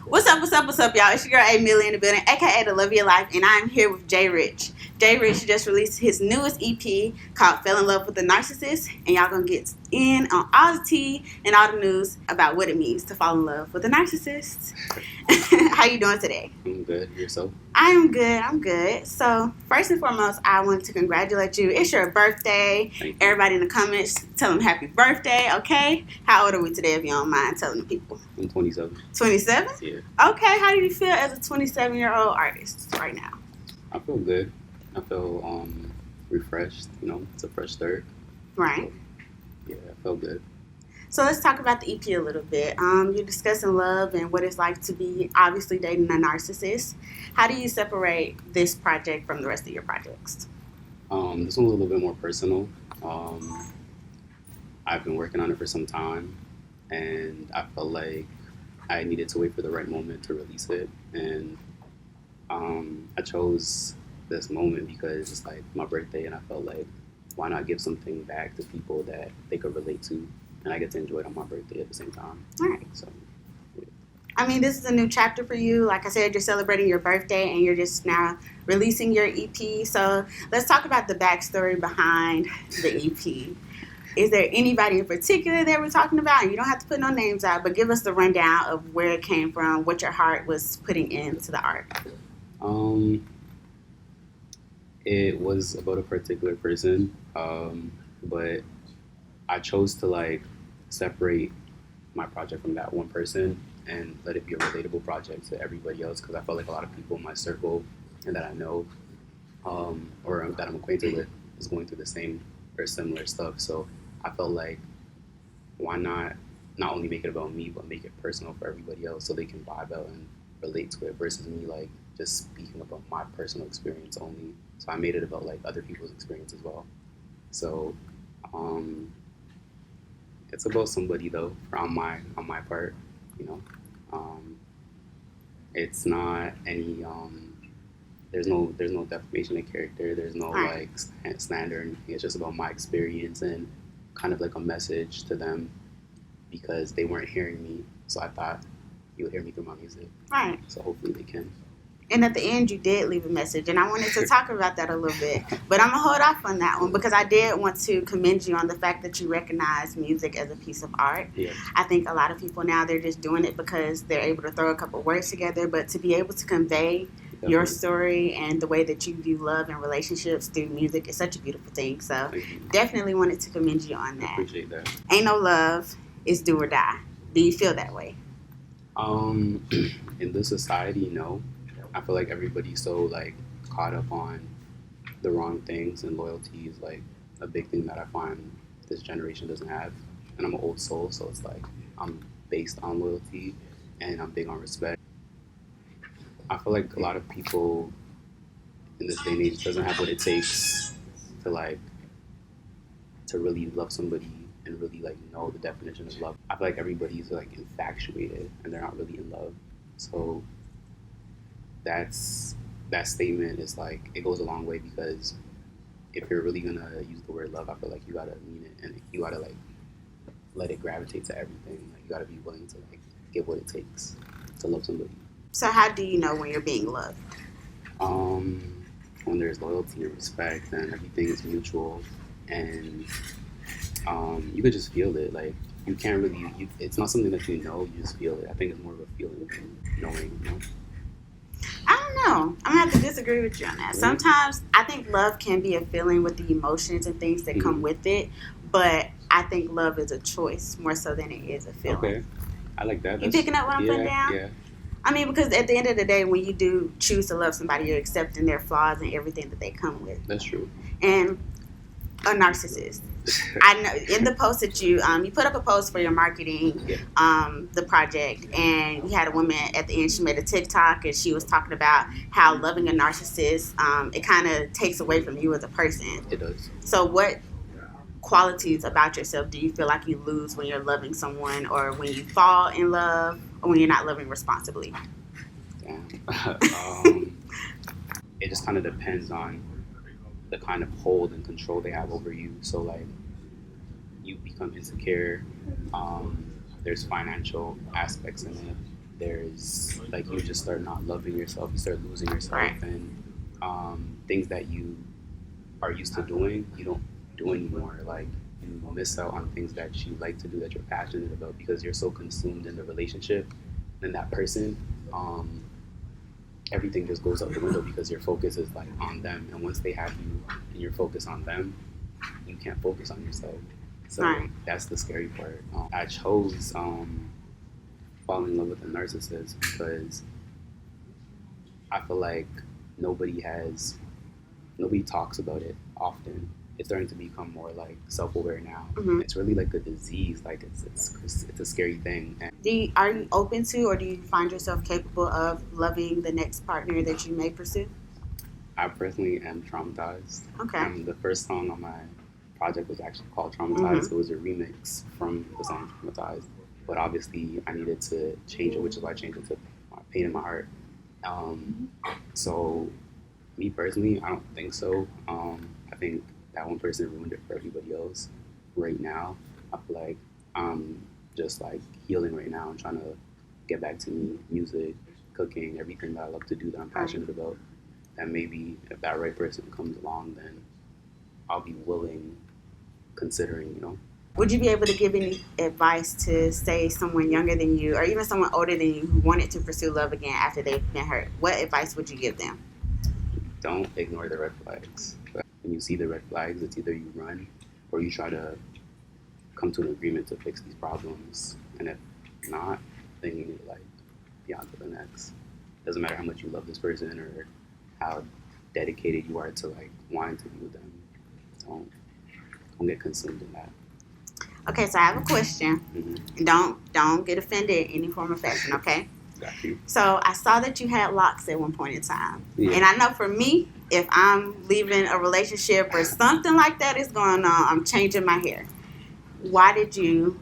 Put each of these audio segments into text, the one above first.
What's up, y'all? It's your girl, A Millie in the building, aka The Love of Your Life, and I'm here with JayRich. JayRich just released his newest EP called Fell in Love with the Narcissist, and y'all gonna get in on all the tea and all the news about what it means to fall in love with a narcissist. How you doing today? I'm good. Yourself? I'm good. So, first and foremost, I want to congratulate you. It's your birthday. Thank you. Everybody in the comments, tell them happy birthday, okay? How old are we today, if you don't mind telling the people? I'm 27. 27? Yeah. Okay, how do you feel as a 27-year-old artist right now? I feel good. I feel refreshed. You know, it's a fresh start. Right. So, yeah, I feel good. So let's talk about the EP a little bit. You're discussing love and what it's like to be obviously dating a narcissist. How do you separate this project from the rest of your projects? This one's a little bit more personal. I've been working on it for some time, and I felt like I needed to wait for the right moment to release it. And I chose this moment because it's like my birthday, and I felt like, why not give something back to people that they could relate to, and I get to enjoy it on my birthday at the same time. All right. So, I mean, this is a new chapter for you. Like I said, you're celebrating your birthday, and you're just now releasing your EP. So let's talk about the backstory behind the EP. Is there anybody in particular that we're talking about? And you don't have to put no names out, but give us the rundown of where it came from, what your heart was putting into the art. It was about a particular person, but I chose to like separate my project from that one person and let it be a relatable project to everybody else, because I felt like a lot of people in my circle and that I know or that I'm acquainted with is going through the same or similar stuff. So I felt like, why not only make it about me, but make it personal for everybody else so they can vibe out and relate to it, versus me like just speaking about my personal experience only. So I made it about like other people's experience as well. So it's about somebody though, on my part, you know. It's not any there's no defamation of character, there's no like slander or anything. It's just about my experience and kind of like a message to them, because they weren't hearing me, so I thought you would hear me through my music. Right. So hopefully they can. And at the end, you did leave a message, and I wanted to talk about that a little bit. But I'm going to hold off on that one, because I did want to commend you on the fact that you recognize music as a piece of art. Yeah. I think a lot of people now, they're just doing it because they're able to throw a couple words together, but to be able to convey your story and the way that you view love and relationships through music is such a beautiful thing. So definitely wanted to commend you on that. I appreciate that. Ain't no love, it's do or die. Do you feel that way? In this society, no. I feel like everybody's so like caught up on the wrong things, and loyalty is like a big thing that I find this generation doesn't have. And I'm an old soul, so it's like I'm based on loyalty and I'm big on respect. I feel like a lot of people in this day and age doesn't have what it takes to really love somebody and really like know the definition of love. I feel like everybody's like infatuated and they're not really in love. So that statement is like, it goes a long way, because if you're really gonna use the word love, I feel like you gotta mean it, and you gotta like let it gravitate to everything. Like you gotta be willing to like give what it takes to love somebody. So how do you know when you're being loved? When there's loyalty and respect and everything is mutual, and you could just feel it. Like you can't really, it's not something that you know, you just feel it. I think it's more of a feeling than knowing, you know? I don't know. I'm going to have to disagree with you on that. Sometimes I think love can be a feeling with the emotions and things that come with it, but I think love is a choice more so than it is a feeling. Okay. I like that. You picking up what I'm putting down? Yeah. I mean, because at the end of the day, when you do choose to love somebody, you're accepting their flaws and everything that they come with. That's true. And a narcissist. I know in the post that you put up a post for your marketing, the project, and you had a woman at the end. She made a TikTok and she was talking about how loving a narcissist, it kind of takes away from you as a person. It does. So what qualities about yourself do you feel like you lose when you're loving someone, or when you fall in love, or when you're not loving responsibly? It just kind of depends on the kind of hold and control they have over you. So like you become insecure. There's financial aspects in it. there's like you just start not loving yourself, you start losing yourself, Right. and things that you are used to doing, you don't do anymore. Like you miss out on things that you like to do that you're passionate about because you're so consumed in the relationship and that person. Um, Everything just goes out the window because your focus is like on them, and once they have you and you're focused on them, you can't focus on yourself. So Right. that's the scary part. I chose falling in love with a narcissist because I feel like nobody has nobody talks about it often. It's starting to become more like self-aware now. Mhm. It's really like a disease. Like it's a scary thing. And Are you open to, or do you find yourself capable of loving the next partner that you may pursue? I personally am traumatized. Okay. The first song on my project was actually called Traumatized. Mhm. It was a remix from the song Traumatized. But obviously, I needed to change it, which is why I changed it to Pain in My Heart. So, me personally, I don't think so. I think that one person ruined it for everybody else. Right now, I feel like I'm just like healing right now and trying to get back to me, music, cooking, everything that I love to do that I'm passionate about. And maybe if that right person comes along, then I'll be willing, considering, you know. Would you be able to give any advice to, say, someone younger than you, or even someone older than you who wanted to pursue love again after they've been hurt? What advice would you give them? Don't ignore the red flags. When you see the red flags, it's either you run or you try to come to an agreement to fix these problems. And if not, then you need to like be on to the next. Doesn't matter how much you love this person or how dedicated you are to like wanting to be with them. Don't get consumed in that. Okay, so I have a question. Mm-hmm. Don't get offended in any form or fashion, okay? Got you. So I saw that you had locks at one point in time. Yeah. And I know for me, if I'm leaving a relationship or something like that is going on, I'm changing my hair. Why did you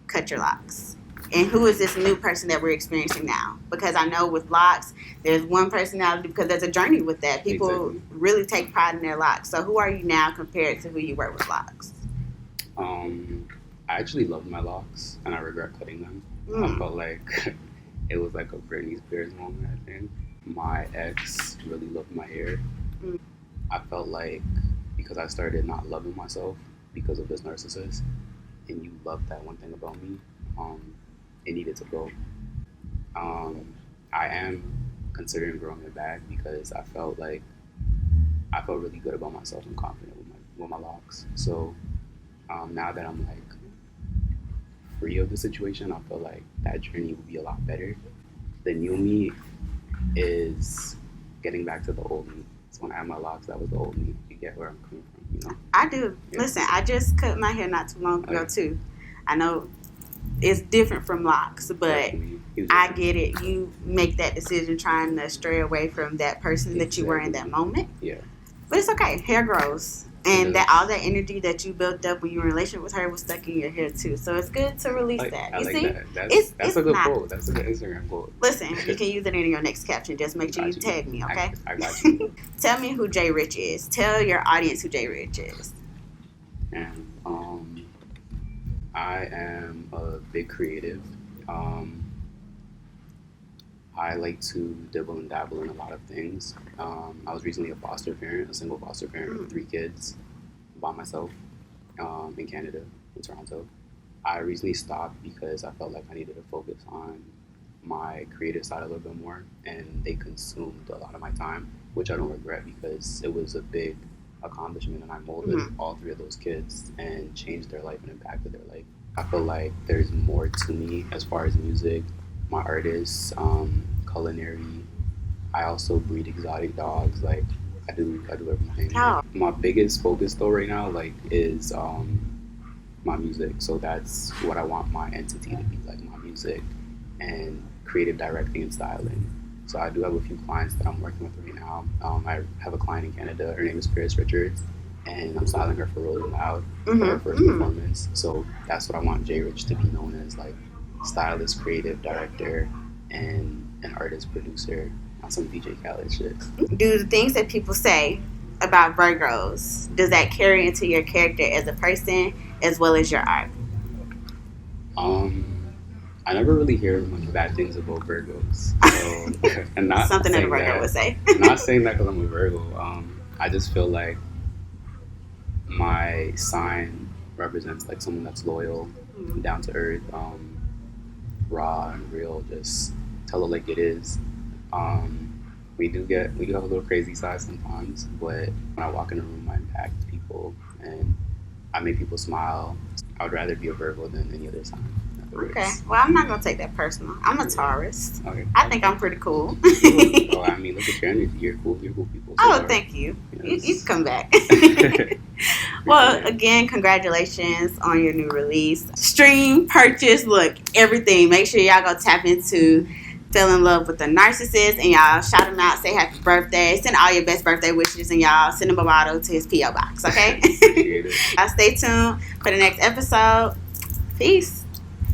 cut your locks? And who is this new person that we're experiencing now? Because I know with locks, there's one personality, because there's a journey with that. People Exactly. really take pride in their locks. So who are you now compared to who you were with locks? I actually loved my locks and I regret cutting them. I felt like it was like a Britney Spears moment, I think. My ex really loved my hair. Mm. I felt like because I started not loving myself because of this narcissist, and you loved that one thing about me, it needed to go. I am considering growing it back because I felt really good about myself and confident with my locks. So now that I'm like free of the situation, I feel like that journey will be a lot better. The new me is getting back to the old me. So when I had my locks, that was the old me. You get where I'm coming from, you know? I do. Yeah. Listen, I just cut my hair not too long ago, too. I know it's different from locks, but I get it. You make that decision trying to stray away from that person that you were in that moment. Yeah. But it's okay. Hair grows. And that all that energy that you built up when you were in a relationship with her was stuck in your hair too. So it's good to release that. You see? That. That's a good quote. That's a good Instagram quote. Listen, you can use it in your next caption. Just make sure you tag me, okay? I got you. Tell me who JayRich is. Tell your audience who JayRich is. And I am a big creative. I like to dibble and dabble in a lot of things. I was recently a single foster parent with 3 kids by myself in Canada, in Toronto. I recently stopped because I felt like I needed to focus on my creative side a little bit more, and they consumed a lot of my time, which I don't regret because it was a big accomplishment and I molded all 3 of those kids and changed their life and impacted their life. I feel like there's more to me as far as music, my artists, culinary. I also breed exotic dogs. Like I do everything. Oh. My biggest focus though right now is my music. So that's what I want my entity to be, like my music and creative directing and styling. So I do have a few clients that I'm working with right now. I have a client in Canada. Her name is Paris Richards, and I'm styling her for Rolling Loud for her first performance. So that's what I want JayRich to be known as, like stylist, creative director, and an artist producer on some DJ Khaled shit. Do the things that people say about Virgos, does that carry into your character as a person as well as your art? I never really hear much bad things about Virgos. So, and not Something that a saying Virgo would say. not saying that because I'm a Virgo. I just feel like my sign represents like someone that's loyal, down to earth, raw and real. Just tell it like it is. We do have a little crazy side sometimes, but when I walk in a room, I impact people and I make people smile. I would rather be a Virgo than any other sign. Okay. Well, I'm not gonna take that personal. I'm a Taurus. Okay. I think I'm pretty cool. Oh, I mean, look at your energy. You're cool. You're cool people. So Oh, thank you. Yes. You can come back. Well, again, congratulations on your new release. Stream, purchase, look, everything. Make sure y'all go tap into Fell in Love with the Narcissist, and y'all shout him out, say happy birthday, send all your best birthday wishes, and y'all send him a bottle to his P.O. box, okay? Appreciate it. Stay tuned for the next episode. Peace.